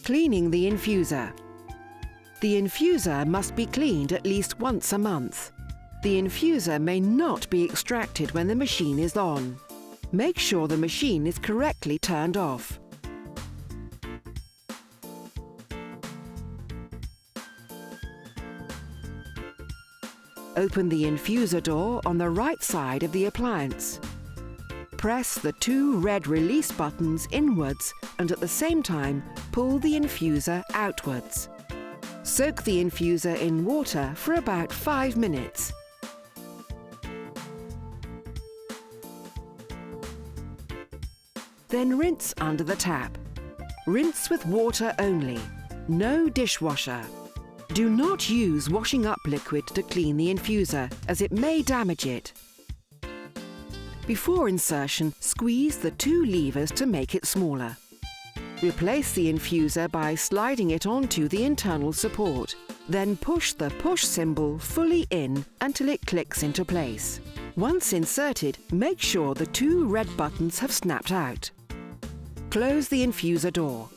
Cleaning the infuser. The infuser must be cleaned at least once a month. The infuser may not be extracted when the machine is on. Make sure the machine is correctly turned off. Open the infuser door on the right side of the appliance. Press the two red release buttons inwards and at the same time pull the infuser outwards. Soak the infuser in water for about 5 minutes. Then rinse under the tap. Rinse with water only, no dishwasher. Do not use washing up liquid to clean the infuser, as it may damage it. Before insertion, squeeze the two levers to make it smaller. Replace the infuser by sliding it onto the internal support. Then push the push symbol fully in until it clicks into place. Once inserted, make sure the two red buttons have snapped out. Close the infuser door.